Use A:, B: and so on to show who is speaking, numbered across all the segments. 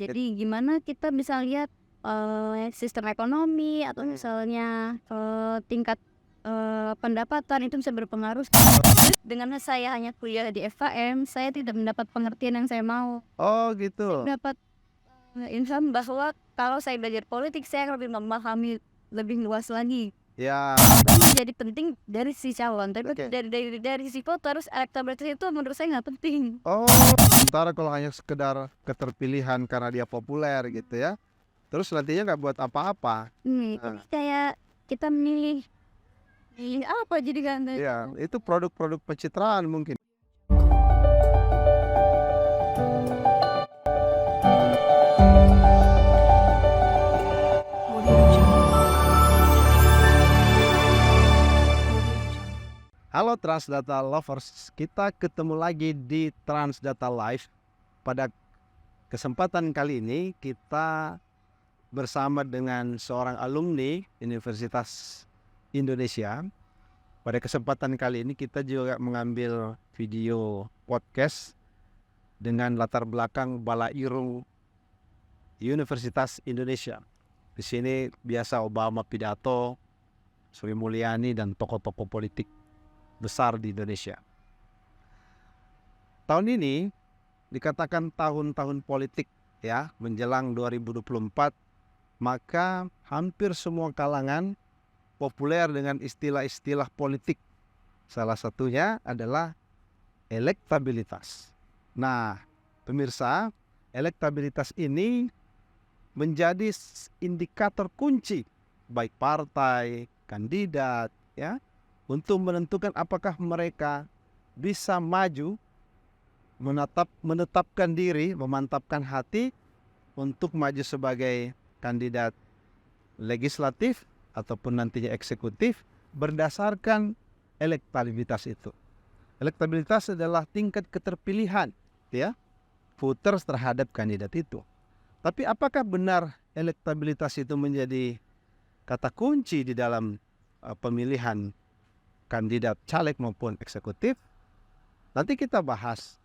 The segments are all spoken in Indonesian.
A: Jadi gimana kita bisa lihat sistem ekonomi atau misalnya tingkat pendapatan itu bisa berpengaruh. Dengan saya hanya kuliah di FKM, saya tidak mendapat pengertian yang saya mau.
B: Oh
A: Saya
B: gitu.
A: mendapat ilham bahwa kalau saya belajar politik, saya akan lebih memahami lebih luas lagi.
B: Ya,
A: Itu menjadi penting dari si calon, tapi
B: Oke.
A: dari si voters, elektabilitas itu menurut saya nggak penting.
B: Oh, sementara kalau hanya sekedar keterpilihan karena dia populer gitu ya. Terus nantinya nggak buat apa-apa.
A: Jadi kayak kita milih apa jadi kan?
B: Ya, itu produk-produk pencitraan mungkin. Halo Transdata Lovers, kita ketemu lagi di Transdata Live. Pada kesempatan kali ini kita bersama dengan seorang alumni Universitas Indonesia. Pada kesempatan kali ini kita juga mengambil video podcast dengan latar belakang Balairung Universitas Indonesia. Di sini biasa Obama pidato, Sri Mulyani dan tokoh-tokoh politik besar di Indonesia. Tahun ini dikatakan tahun-tahun politik ya, menjelang 2024, maka hampir semua kalangan populer dengan istilah-istilah politik. Salah satunya adalah elektabilitas. Nah, pemirsa, elektabilitas ini menjadi indikator kunci baik partai, kandidat ya, untuk menentukan apakah mereka bisa maju, menetapkan diri, memantapkan hati untuk maju sebagai kandidat legislatif ataupun nantinya eksekutif berdasarkan elektabilitas itu. Elektabilitas adalah tingkat keterpilihan ya voters terhadap kandidat itu. Tapi apakah benar elektabilitas itu menjadi kata kunci di dalam pemilihan kandidat caleg maupun eksekutif? Nanti kita bahas.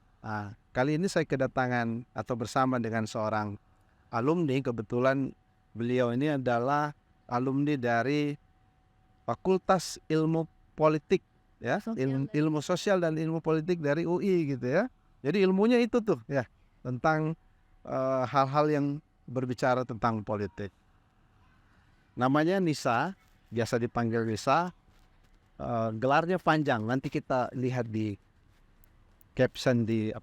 B: Kali ini saya kedatangan atau bersama dengan seorang alumni. Kebetulan beliau ini adalah alumni dari Fakultas Ilmu Politik ya, ilmu sosial dan ilmu politik dari UI gitu ya. Jadi ilmunya itu tuh ya, tentang hal-hal yang berbicara tentang politik. Namanya Nisa, biasa dipanggil Nisa. Gelarnya panjang, nanti kita lihat di caption di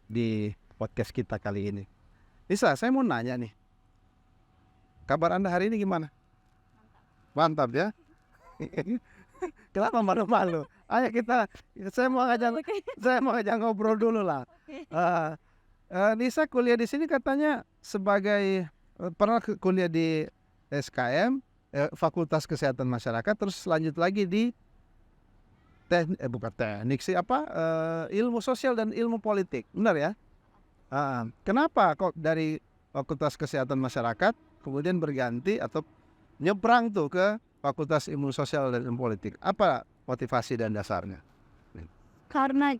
B: di podcast kita kali ini. Nisa, saya mau nanya nih, kabar Anda hari ini gimana? Mantap ya. Kenapa malu-malu? Ayo saya mau ngajak ngobrol dulu lah. Nisa kuliah di sini katanya sebagai pernah kuliah di SKM, Fakultas Kesehatan Masyarakat, terus lanjut lagi di ilmu sosial dan ilmu politik, benar ya? Kenapa kok dari Fakultas Kesehatan Masyarakat kemudian berganti atau nyebrang tuh ke Fakultas Ilmu Sosial dan Ilmu Politik? Apa motivasi dan dasarnya?
A: Karena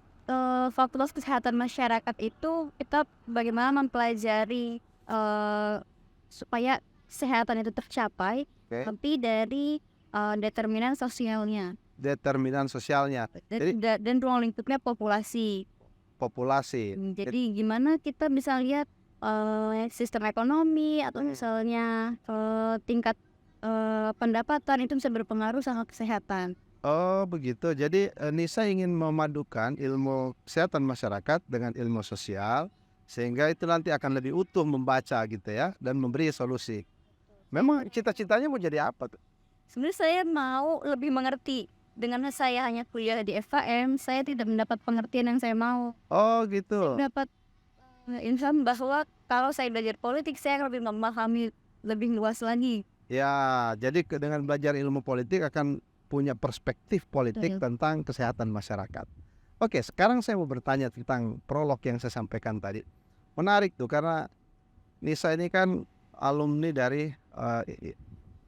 A: Fakultas Kesehatan Masyarakat itu kita bagaimana mempelajari supaya kesehatan itu tercapai, tapi dari determinan sosialnya. Dan ruang lingkupnya populasi. Jadi gimana kita bisa lihat sistem ekonomi atau misalnya tingkat pendapatan itu bisa berpengaruh sama kesehatan.
B: Oh begitu. Jadi Nisa ingin memadukan ilmu kesehatan masyarakat dengan ilmu sosial, sehingga itu nanti akan lebih utuh membaca gitu ya, dan memberi solusi. Memang cita-citanya mau jadi apa tuh?
A: Sebenarnya saya mau lebih mengerti. Dengan saya hanya kuliah di FKM, saya tidak mendapat pengertian yang saya mau.
B: Oh gitu.
A: Saya dapat ilham bahwa kalau saya belajar politik, saya akan lebih memahami lebih luas lagi.
B: Ya, jadi dengan belajar ilmu politik akan punya perspektif politik tentang kesehatan masyarakat. Oke, sekarang saya mau bertanya tentang prolog yang saya sampaikan tadi. Menarik tuh, karena Nisa ini kan alumni dari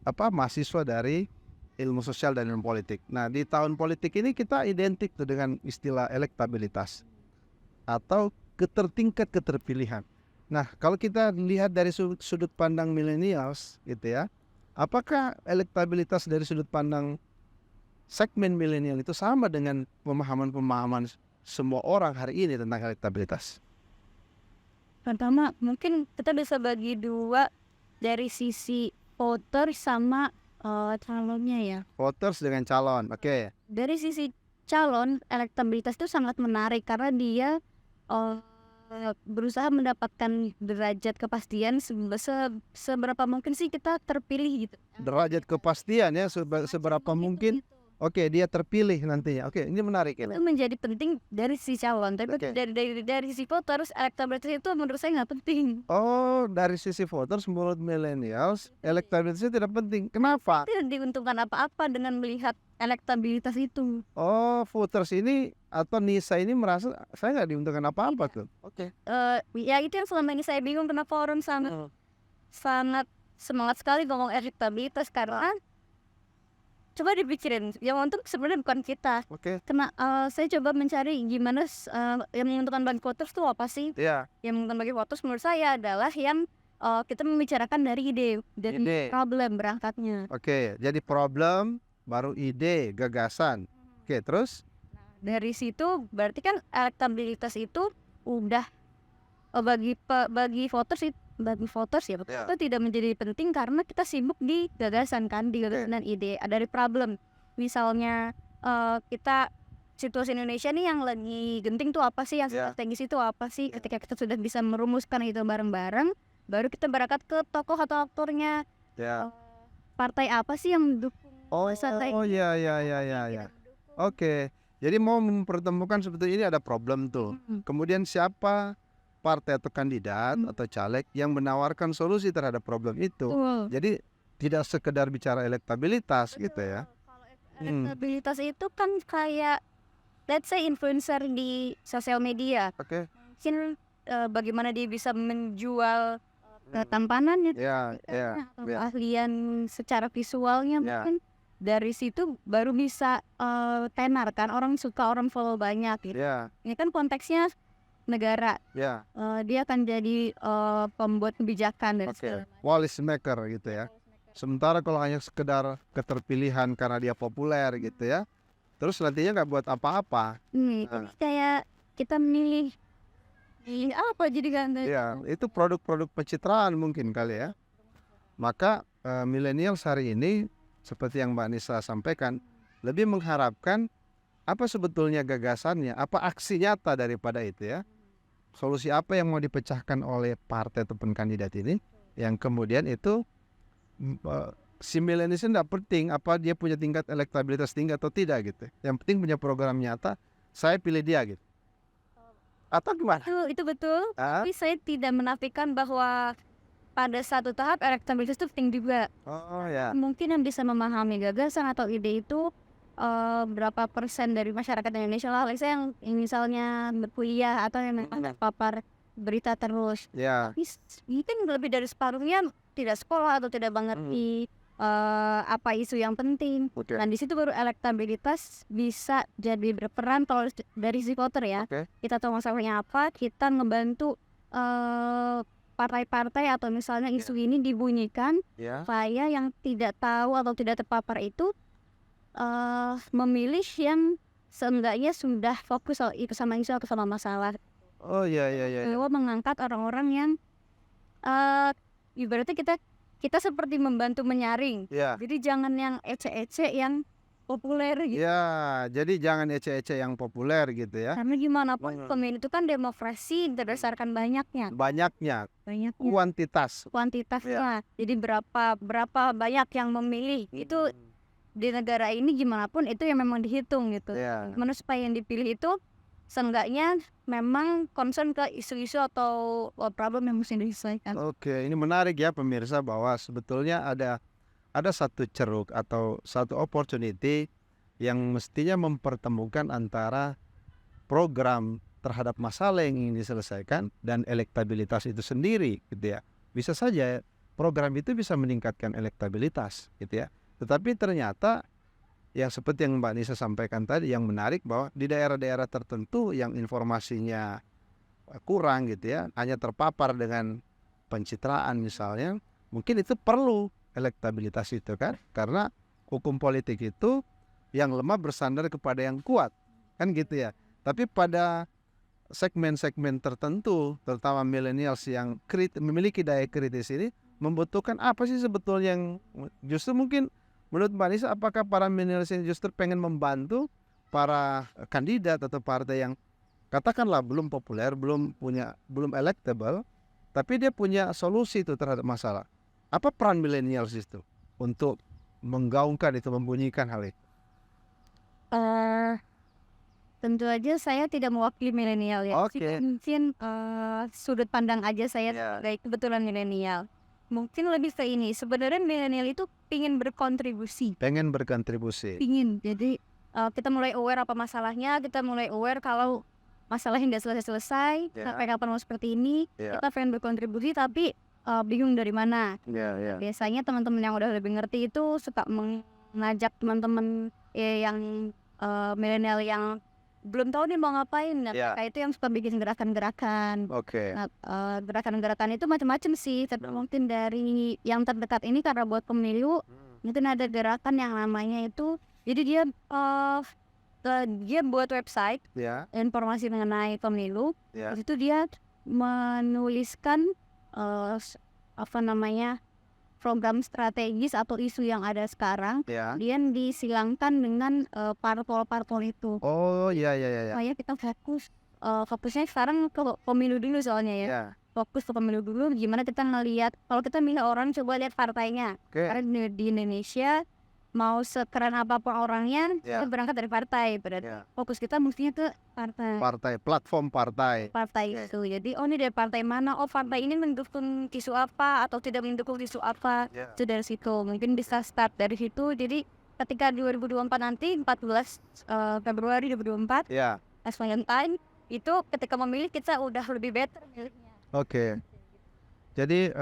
B: mahasiswa dari ilmu sosial dan ilmu politik. Nah, di tahun politik ini kita identik tuh dengan istilah elektabilitas atau tingkat keterpilihan. Nah, kalau kita lihat dari sudut pandang millennials gitu ya, apakah elektabilitas dari sudut pandang segmen milenial itu sama dengan pemahaman-pemahaman semua orang hari ini tentang elektabilitas?
A: Pertama, mungkin kita bisa bagi dua dari sisi voter sama calonnya ya.
B: Voters dengan calon, oke.
A: Dari sisi calon, elektabilitas itu sangat menarik karena dia eh, berusaha mendapatkan derajat kepastian seberapa mungkin sih kita terpilih gitu.
B: Derajat kepastian ya, seberapa mungkin.
A: Gitu.
B: Oke, dia terpilih nantinya. Oke, ini menarik ini.
A: Itu menjadi penting dari si calon, tapi
B: Oke.
A: dari sisi voters, elektabilitas itu menurut saya nggak penting.
B: Oh, dari sisi voters menurut millennials, elektabilitasnya tidak penting. Kenapa?
A: Tidak diuntungkan apa-apa dengan melihat elektabilitas itu.
B: Oh, voters ini atau Nisa ini merasa saya nggak diuntungkan apa-apa tuh. Oke.
A: Ya itu yang selama ini saya bingung kenapa orang sangat semangat sekali ngomong elektabilitas karena coba dipikirin yang untung sebenarnya bukan kita.
B: Oke.
A: Saya coba mencari gimana yang menguntungkan bagi voters itu apa sih?
B: Ya.
A: Yang menguntungkan bagi voters menurut saya adalah yang kita membicarakan dari ide
B: Ide.
A: problem berangkatnya.
B: Oke, jadi problem baru ide, gagasan. Oke, terus?
A: Dari situ berarti kan elektabilitas itu udah bagi voters ya
B: Ya.
A: itu tidak menjadi penting karena kita sibuk di gagasan kan, di gagasan dan ide dari problem. Misalnya kita situasi Indonesia nih yang lagi genting tuh apa sih, yang strategis itu apa sih, ketika kita sudah bisa merumuskan itu bareng-bareng, baru kita berangkat ke tokoh atau aktornya.
B: Ya.
A: Partai apa sih yang mendukung
B: ya. Oke. Jadi mau mempertemukan sebetulnya ini ada problem tuh. Kemudian siapa partai atau kandidat atau caleg yang menawarkan solusi terhadap problem itu. Jadi tidak sekedar bicara elektabilitas gitu ya.
A: Kalau elektabilitas itu kan kayak let's say influencer di sosial media.
B: Oke.
A: Mungkin bagaimana dia bisa menjual ketampanannya,
B: Ya.
A: keahlian secara visualnya, mungkin dari situ baru bisa tenar kan, orang suka, orang follow banyak gitu.
B: Ya.
A: Ini kan konteksnya negara.
B: Ya.
A: Dia akan jadi pembuat kebijakan dan segala macam.
B: Policy maker gitu ya. Sementara kalau hanya sekedar keterpilihan karena dia populer gitu ya, terus nantinya nggak buat apa-apa.
A: Jadi kayak kita milih apa jadi kan?
B: Ya, itu produk-produk pencitraan mungkin kali ya. Maka milenial hari ini seperti yang Mbak Nisa sampaikan, lebih mengharapkan apa sebetulnya gagasannya, apa aksi nyata daripada itu ya. Solusi apa yang mau dipecahkan oleh partai ataupun kandidat ini, yang kemudian itu si milenial tidak penting apa dia punya tingkat elektabilitas tinggi atau tidak gitu. Yang penting punya program nyata, saya pilih dia gitu. Atau gimana?
A: Itu betul, tapi saya tidak menafikan bahwa pada satu tahap elektabilitas itu penting juga.
B: Oh ya.
A: Mungkin yang bisa memahami gagasan atau ide itu berapa persen dari masyarakat Indonesia lah, yang misalnya berkuliah atau yang memang terpapar berita terus.
B: Ya.
A: Mungkin lebih dari separuhnya tidak sekolah atau tidak mengerti apa isu yang penting. Dan di situ baru elektabilitas bisa jadi berperan kalau dari si voter ya. Kita tahu masalahnya apa, kita ngebantu partai-partai atau misalnya isu ini dibunyikan supaya yang tidak tahu atau tidak terpapar itu memilih yang seenggaknya sudah fokus sama isu atau sama masalah.
B: Oh iya.
A: Mengangkat orang-orang yang ibaratnya kita seperti membantu menyaring. Jadi jangan yang ece-ece yang populer gitu.
B: Ya, jadi jangan ece-ece yang populer gitu ya.
A: Karena gimana pun pemilu itu kan demokrasi berdasarkan banyaknya. Kuantitas lah. Jadi berapa banyak yang memilih itu di negara ini gimana pun itu yang memang dihitung gitu. Gimana supaya yang dipilih itu seenggaknya memang concern ke isu-isu atau problem yang mesti diselesaikan.
B: Oke, ini menarik ya pemirsa bahwa sebetulnya ada satu ceruk atau satu opportunity yang mestinya mempertemukan antara program terhadap masalah yang ingin diselesaikan dan elektabilitas itu sendiri gitu ya. Bisa saja program itu bisa meningkatkan elektabilitas gitu ya. Tetapi ternyata yang seperti yang Mbak Nisa sampaikan tadi, yang menarik bahwa di daerah-daerah tertentu yang informasinya kurang gitu ya, hanya terpapar dengan pencitraan misalnya, mungkin itu perlu elektabilitas itu kan, karena hukum politik itu yang lemah bersandar kepada yang kuat, kan gitu ya. Tapi pada segmen-segmen tertentu, terutama millennials yang memiliki daya kritis ini, membutuhkan apa sih sebetulnya yang justru mungkin menurut Mbak Nisa, apakah para millennials ini justru pengen membantu para kandidat atau partai yang katakanlah belum populer, belum electable, tapi dia punya solusi itu terhadap masalah. Apa peran millennials itu untuk menggaungkan itu, membunyikan hal itu?
A: Tentu aja saya tidak mewakili milenial ya.
B: Oke.
A: Mungkin sudut pandang aja saya
B: Ya.
A: sebagai kebetulan milenial. Mungkin lebih ke ini. Sebenarnya milenial itu pingin berkontribusi.
B: Pengen berkontribusi.
A: Pingin. Jadi kita mulai aware apa masalahnya. Kita mulai aware kalau masalahnya nggak selesai-selesai.
B: Ya.
A: Sampai kapan mau seperti ini.
B: Ya.
A: Kita pengen berkontribusi tapi bingung dari mana.
B: Ya.
A: Biasanya teman-teman yang udah lebih ngerti itu suka mengajak teman-teman yang milenial yang belum tahu nih mau ngapain. Nah,
B: Ya.
A: mereka itu yang suka bikin gerakan-gerakan.
B: Oke.
A: Nah, gerakan-gerakan itu macam-macam sih. Tapi mungkin dari yang terdekat ini karena buat pemilu, mungkin ada gerakan yang namanya itu. Jadi dia buat website
B: Ya.
A: informasi mengenai pemilu.
B: Ya.
A: Di situ dia menuliskan program strategis atau isu yang ada sekarang.
B: Ya.
A: Dia disilangkan dengan parpol-parpol itu.
B: Oh, ya.
A: Supaya kita fokusnya sekarang ke pemilu dulu soalnya ya.
B: Ya.
A: Fokus ke pemilu dulu. Gimana kita ngelihat, kalau kita milih orang coba lihat partainya.
B: Oke.
A: Karena di Indonesia mau sekeren apapun orangnya,
B: Ya.
A: kita berangkat dari partai. Berarti
B: Ya.
A: fokus kita mestinya ke partai
B: Platform partai.
A: itu. Jadi ini dari partai mana? Oh, partai ini mendukung isu apa atau tidak mendukung isu apa?
B: Ya.
A: Itu dari situ. Mungkin bisa start dari situ. Jadi ketika 2024 nanti 14 Februari 2024
B: Ya.
A: as Valentine itu ketika memilih kita udah lebih better milihnya.
B: Oke. Jadi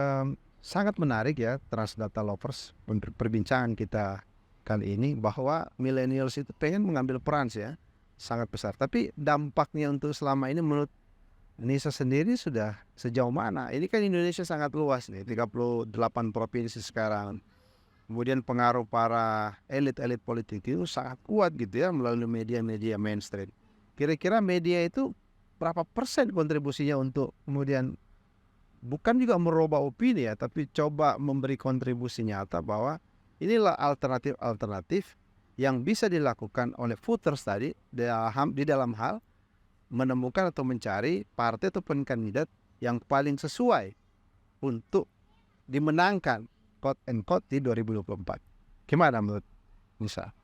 B: sangat menarik ya Transdata Lovers perbincangan kita kali ini, bahwa millennials itu pengen mengambil peran sih ya, sangat besar. Tapi dampaknya untuk selama ini menurut Nisa sendiri sudah sejauh mana? Ini kan Indonesia sangat luas nih, 38 provinsi sekarang. Kemudian pengaruh para elit-elit politik itu sangat kuat gitu ya melalui media-media mainstream. Kira-kira media itu berapa persen kontribusinya untuk kemudian bukan juga merubah opini ya, tapi coba memberi kontribusi nyata bahwa inilah alternatif yang bisa dilakukan oleh voters tadi di dalam hal menemukan atau mencari partai ataupun kandidat yang paling sesuai untuk dimenangkan quote and quote di 2024. Gimana menurut Nisa?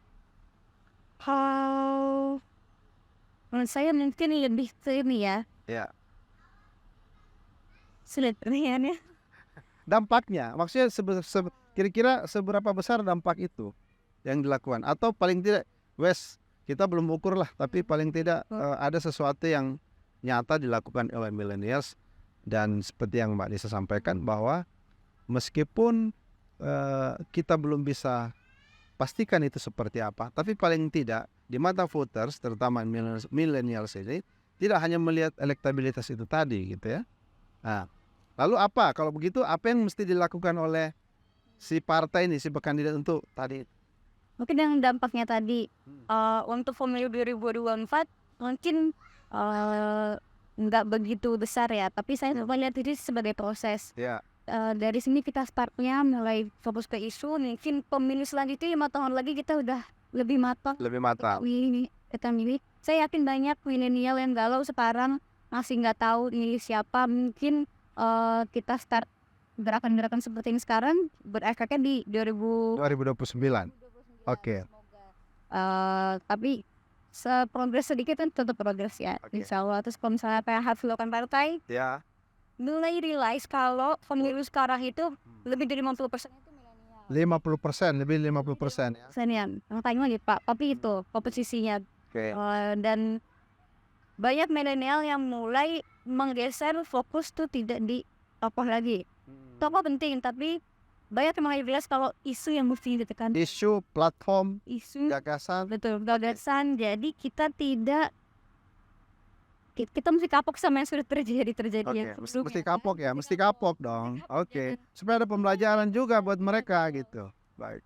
A: Menurut saya mungkin lebih ke ini ya.
B: Ya.
A: Sulit pertanyaannya.
B: Dampaknya, maksudnya kira-kira seberapa besar dampak itu yang dilakukan, atau paling tidak kita belum ukur lah, tapi paling tidak ada sesuatu yang nyata dilakukan oleh millennials. Dan seperti yang Mbak Nisa sampaikan bahwa meskipun kita belum bisa pastikan itu seperti apa, tapi paling tidak di mata voters terutama millennials ini tidak hanya melihat elektabilitas itu tadi gitu ya. Nah, lalu apa kalau begitu, apa yang mesti dilakukan oleh si partai ini, si kandidat untuk tadi?
A: Mungkin yang dampaknya tadi untuk pemilu 2024 mungkin nggak begitu besar ya, tapi saya melihat ini sebagai proses.
B: Ya.
A: Dari sini kita startnya mulai fokus ke isu, mungkin pemilu selanjutnya 5 tahun lagi kita udah lebih matang. Kita milih. Saya yakin banyak milenial yang galau sekarang masih nggak tahu milih siapa. Mungkin kita start gerakan-gerakan seperti ini sekarang berefeknya di
B: 2029. Oke.
A: Tapi progres sedikit kan tetap progres ya.
B: Oke.
A: Insya Allah. Terus kalau misalnya PH dilakukan partai,
B: Ya.
A: mulai realize kalau pemilu sekarang itu lebih dari 50% itu milenial.
B: 50%, lebih 50% ya.
A: Senian, tanya lagi Pak, tapi itu komposisinya.
B: Oke.
A: Dan banyak milenial yang mulai menggeser fokus tuh tidak di tokoh lagi. Tokoh penting, tapi banyak yang mulai realize kalau isu yang mesti ditekan.
B: Isu, platform,
A: Isu,
B: gagasan.
A: betul, gagasan. Jadi kita tidak kita mesti kapok sama yang sudah terjadi
B: Oke,
A: ya
B: mesti kapok ya, mesti kapok dong. Oke, supaya ada pembelajaran juga buat mereka gitu. Baik.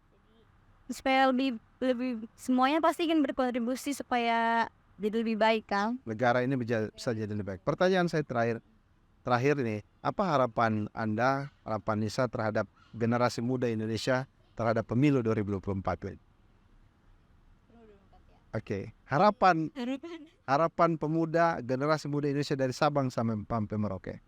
A: supaya lebih lebih semuanya pasti ingin berkontribusi supaya jadi lebih baik kan.
B: Negara ini bisa jadi lebih baik. Pertanyaan saya terakhir nih, apa harapan Anda, harapan Nisa terhadap generasi muda Indonesia terhadap pemilu 2024 ini? Oke, harapan pemuda, generasi muda Indonesia dari Sabang sampai Merauke.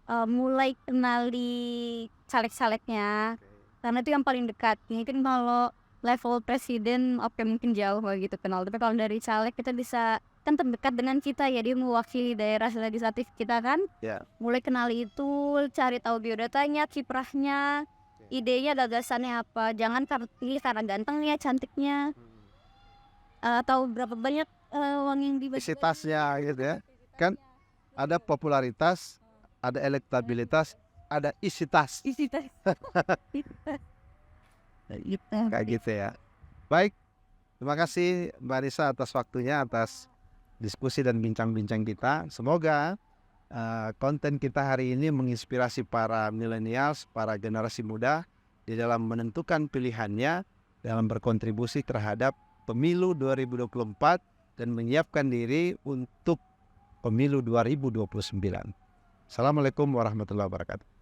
A: Mulai kenali caleg-calegnya karena itu yang paling dekat. Mungkin kalau level presiden oke mungkin jauh gitu kenal, tapi kalau dari caleg kita bisa kan terdekat dengan kita ya, dia mewakili daerah legislatif kita kan.
B: Ya.
A: Mulai kenali itu, cari tahu biodatanya, kiprahnya, idenya, gagasannya apa. Jangan pilih karena gantengnya, cantiknya, atau berapa banyak uang yang dibagi.
B: Kapasitasnya gitu ya. Kan ada popularitas, ada elektabilitas, ada isitas. Kayak gitu ya. Baik, terima kasih Mbak Nisa atas waktunya, atas diskusi dan bincang-bincang kita. Semoga konten kita hari ini menginspirasi para millennials, para generasi muda di dalam menentukan pilihannya, dalam berkontribusi terhadap pemilu 2024 dan menyiapkan diri untuk pemilu 2029. Assalamualaikum warahmatullahi wabarakatuh.